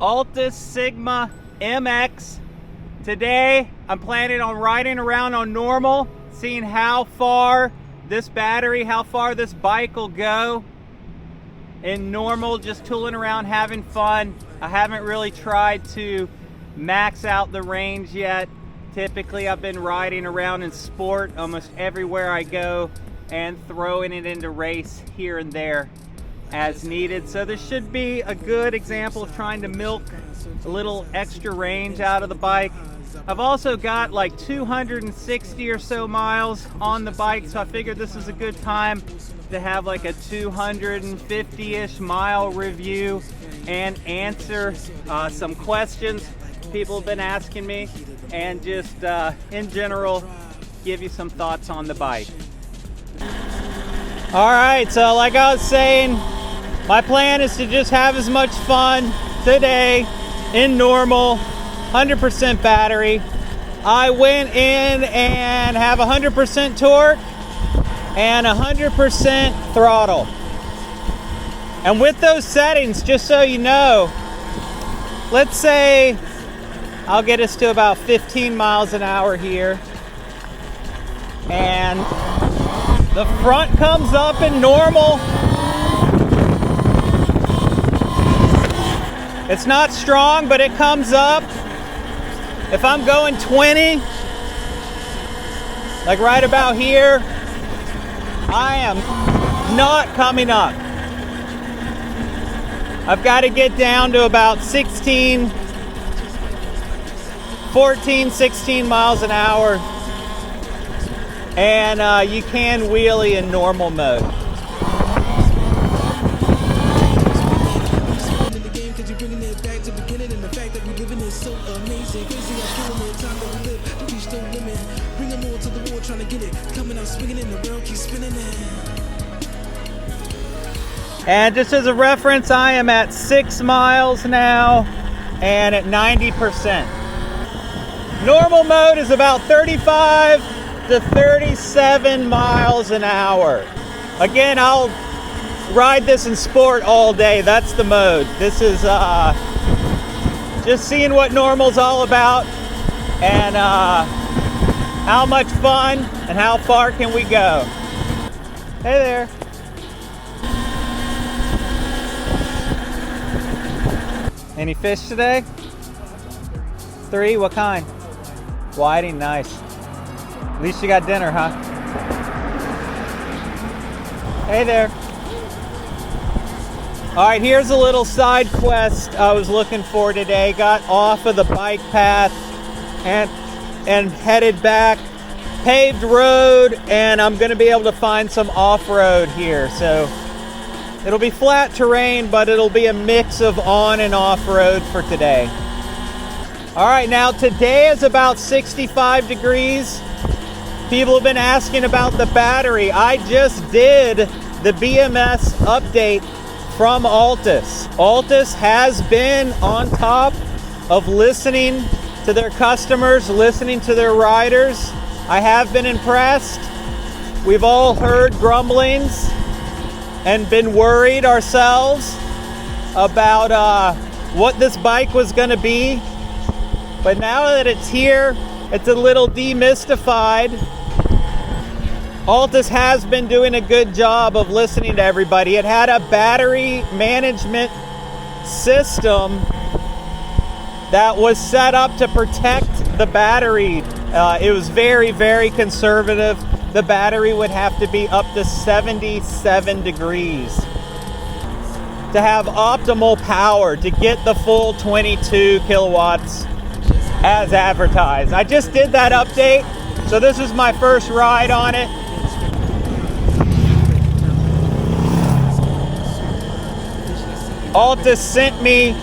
Altis Sigma MX. Today I'm planning on riding around on normal, seeing how far this battery, how far this bike will go in normal, just tooling around, having fun. I haven't really tried to max out the range yet. Typically I've been riding around in sport almost everywhere I go and throwing it into race here and there as needed. So this should be a good example of trying to milk a little extra range out of the bike. I've also got like 260 or so miles on the bike, so I figured this is a good time to have like a 250-ish mile review and answer some questions people have been asking me, and just in general give you some thoughts on the bike. All right, so like I was saying, my plan is to just have as much fun today in normal, 100% battery. I went in and have 100% torque and 100% throttle. And with those settings, just so you know, let's say I'll get us to about 15 miles an hour here. And the front comes up in normal. It's not strong, but it comes up. If I'm going 20, like right about here, I am not coming up. I've got to get down to about 14, 16 miles an hour. And you can wheelie in normal mode. And just as a reference, I am at 6 miles now and at 90%. Normal mode is about 35 to 37 miles an hour. Again, I'll ride this in sport all day. That's the mode. This is just seeing what normal's all about, and how much fun and how far can we go. Hey there. Any fish today? 3, what kind? Whiting, nice. At least you got dinner, huh? Hey there. All right, here's a little side quest I was looking for today. Got off of the bike path and headed back. Paved road, and I'm gonna be able to find some off-road here. So it'll be flat terrain, but it'll be a mix of on and off-road for today. All right, now today is about 65 degrees. People have been asking about the battery. I just did the BMS update from Altis. Altis has been on top of listening to their customers, listening to their riders. I have been impressed. We've all heard grumblings and been worried ourselves about what this bike was going to be. But now that it's here, it's a little demystified. Altis has been doing a good job of listening to everybody. It had a battery management system that was set up to protect the battery. It was very, very conservative. The battery would have to be up to 77 degrees to have optimal power, to get the full 22 kilowatts as advertised. I just did that update, so this is my first ride on it. Altis sent me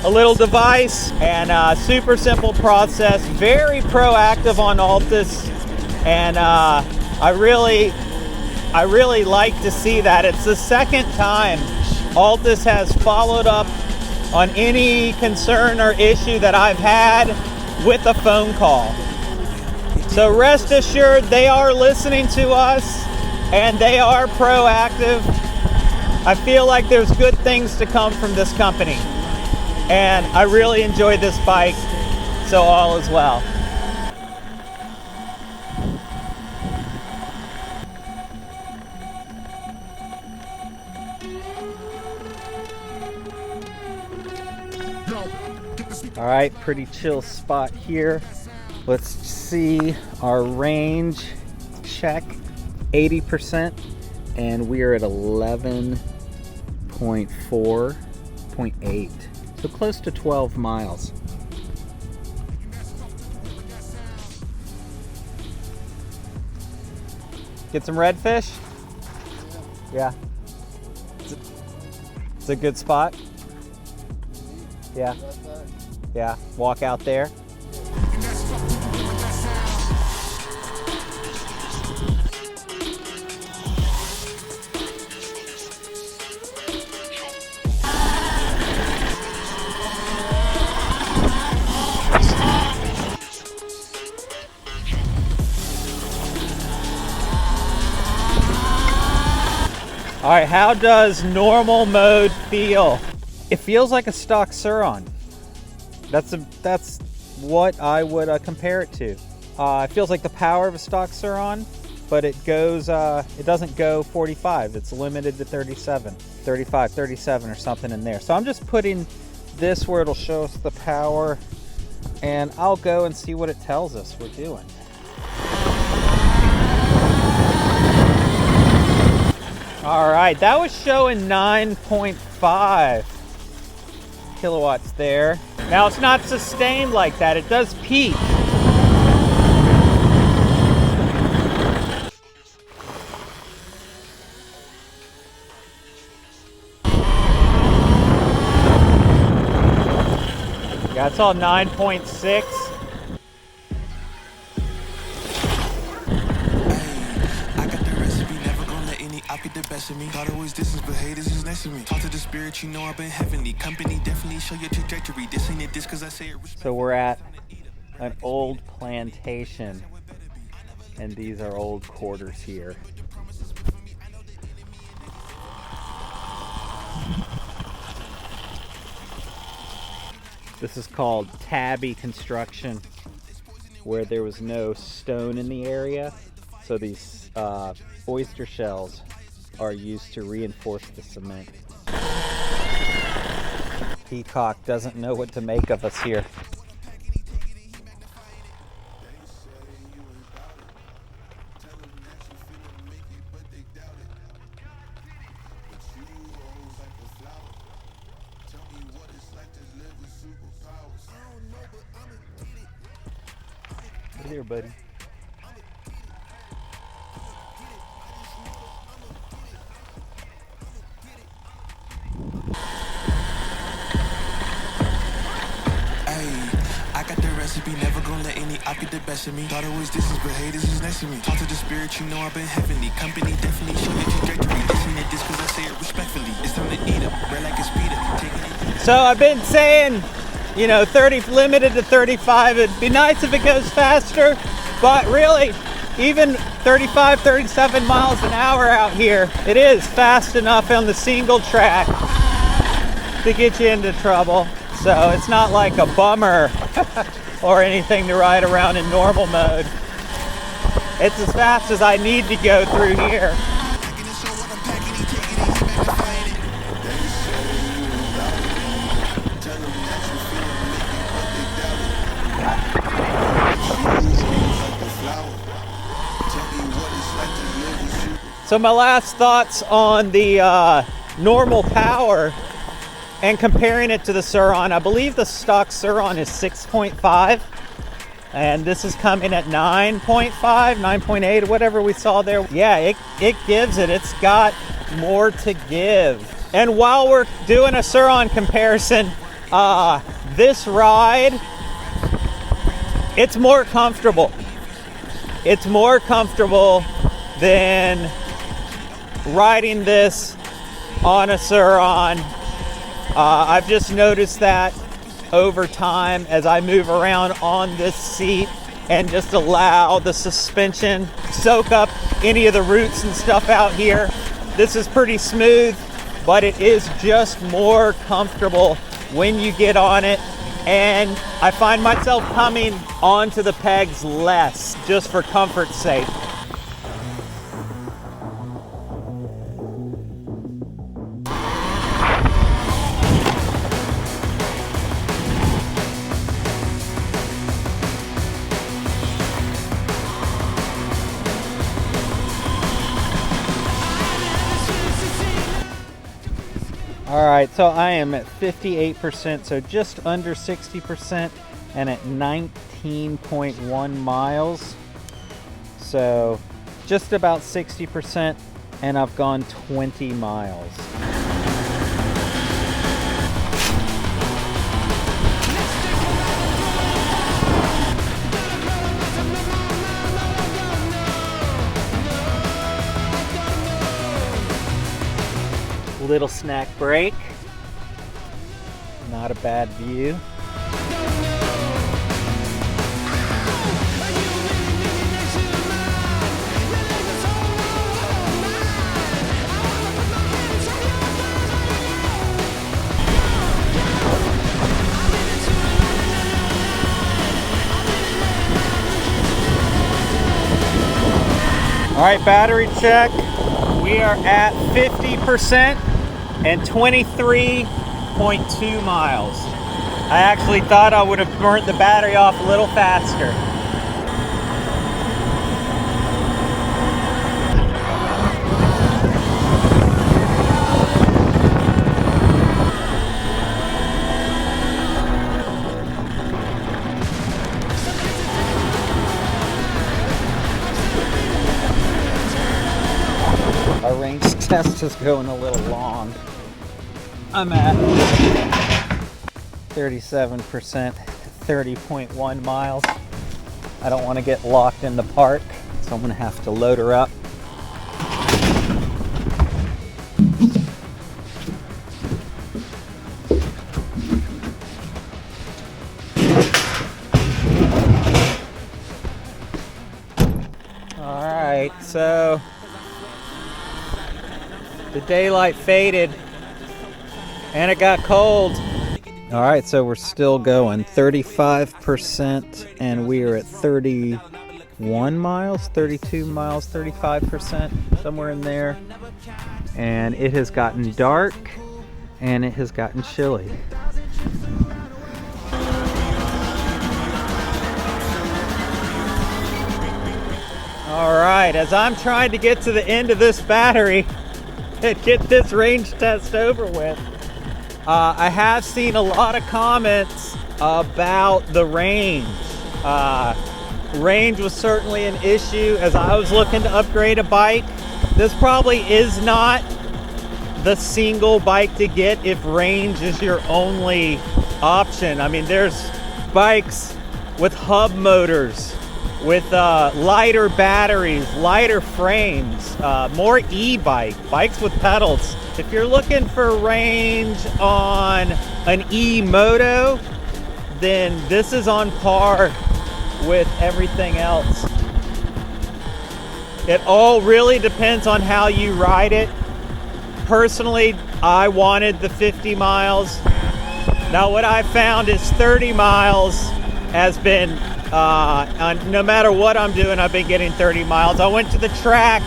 a little device, and super simple process, very proactive on Altis, and I really like to see that. It's the second time Altis has followed up on any concern or issue that I've had with a phone call. So rest assured, they are listening to us and they are proactive. I feel like there's good things to come from this company. and I really enjoyed this bike, so all is well. All right, pretty chill spot here. Let's see our range check, 80%, and we are at 11.4.8, so close to 12 miles. Get some redfish? Yeah. It's a good spot? Yeah. Yeah, walk out there. All right, how does normal mode feel? It feels like a stock Sur-Ron. That's what I would compare it to. It feels like the power of a stock Sur-Ron, but it goes, it doesn't go 45. It's limited to 37, 35, 37 or something in there. So I'm just putting this where it'll show us the power, and I'll go and see what it tells us we're doing. All right, that was showing 9.5 kilowatts there. Now it's not sustained like that, it does peak. Yeah, it's all 9.6. The best of me, God always distance, but haters is next to me. Talk to the spirit, you know I've been heavenly. Company definitely show your trajectory. This ain't a diss cause I say it. So we're at an old plantation, and these are old quarters here. This is called tabby construction, where there was no stone in the area, so these oyster shells are used to reinforce the cement. Peacock doesn't know what to make of us here. Hey there, buddy. Never gonna let any op get the best of me. Thought always distance, but haters is next to me. Talk to the spirit, you know I've been heavenly. Company definitely show your trajectory. This ain't a diss cause I say it respectfully. It's time to eat up, red like a speeder. So I've been saying, you know, 30 limited to 35. It'd be nice if it goes faster, but really, even 35, 37 miles an hour out here, it is fast enough on the single track to get you into trouble. So it's not like a bummer or anything to ride around in normal mode. It's as fast as I need to go through here. So my last thoughts on the normal power and comparing it to the Sur-Ron. I believe the stock Sur-Ron is 6.5, and this is coming at 9.5, 9.8, whatever we saw there. Yeah, it gives it. It's got more to give. And while we're doing a Sur-Ron comparison, this ride, it's more comfortable. It's more comfortable than riding this on a Sur-Ron. I've just noticed that over time as I move around on this seat and just allow the suspension soak up any of the roots and stuff out here. This is pretty smooth, but it is just more comfortable when you get on it, and I find myself coming onto the pegs less just for comfort's sake. All right, so I am at 58%, so just under 60%, and at 19.1 miles. So just about 60%, and I've gone 20 miles. Little snack break. Not a bad view. All right, battery check. We are at 50%. and 23.2 miles. I actually thought I would have burnt the battery off a little faster. Our range test is going a little long. I'm at 37%, 30.1 miles. I don't want to get locked in the park, so I'm going to have to load her up. All right, so the daylight faded and it got cold. All right, so we're still going 35%, and we are at 31 miles, 32 miles, 35%, somewhere in there. And it has gotten dark and it has gotten chilly. All right, as I'm trying to get to the end of this battery and get this range test over with, I have seen a lot of comments about the range. Range was certainly an issue as I was looking to upgrade a bike. This probably is not the single bike to get if range is your only option. I mean, there's bikes with hub motors, with lighter batteries, lighter frames, more bikes with pedals. If you're looking for range on an Moto, then this is on par with everything else. It all really depends on how you ride it. Personally, I wanted the 50 miles. Now what I found is 30 miles has been, no matter what I'm doing, I've been getting 30 miles. I went to the track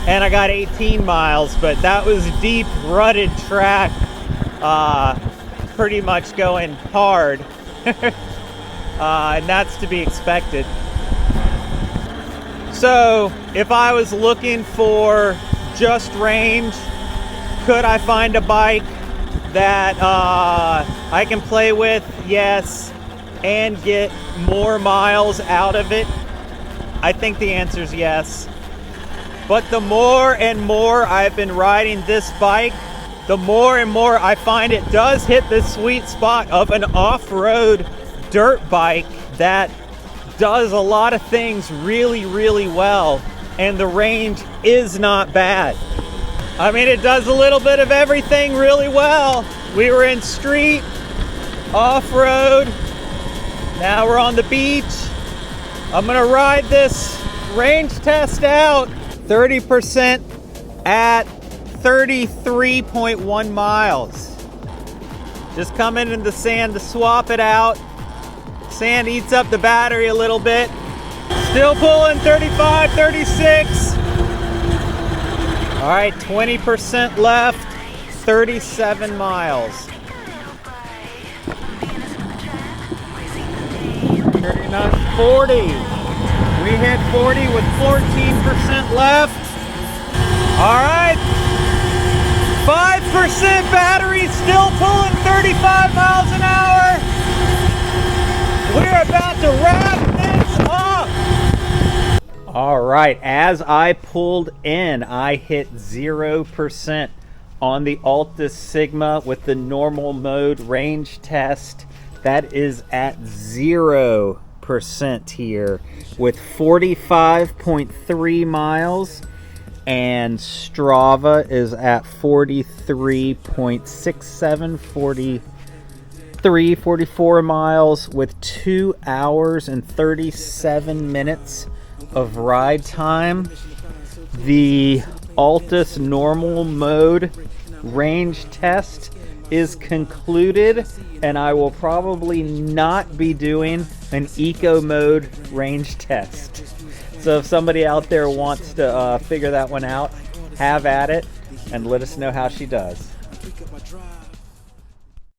and I got 18 miles, but that was deep rutted track, pretty much going hard. And that's to be expected. So if I was looking for just range, could I find a bike that I can play with? Yes. And get more miles out of it? I think the answer is yes. But the more and more I've been riding this bike, the more and more I find it does hit this sweet spot of an off-road dirt bike that does a lot of things really, really well, and the range is not bad. I mean, it does a little bit of everything really well. We were in street, off-road, now we're on the beach. I'm gonna ride this range test out. 30% at 33.1 miles. Just coming in the sand to swap it out. Sand eats up the battery a little bit. Still pulling 35, 36. All right, 20% left, 37 miles. 39, 40. We hit 40 with 14% left. All right, 5% battery, still pulling 35 miles an hour. We're about to wrap this up. All right, as I pulled in, I hit 0% on the Altis Sigma with the normal mode range test. That is at 0% here with 45.3 miles, and Strava is at 43.67, 44 miles with 2 hours and 37 minutes of ride time. The Altis normal mode range test is concluded, and I will probably not be doing an eco mode range test. So if somebody out there wants to figure that one out, have at it and let us know how she does.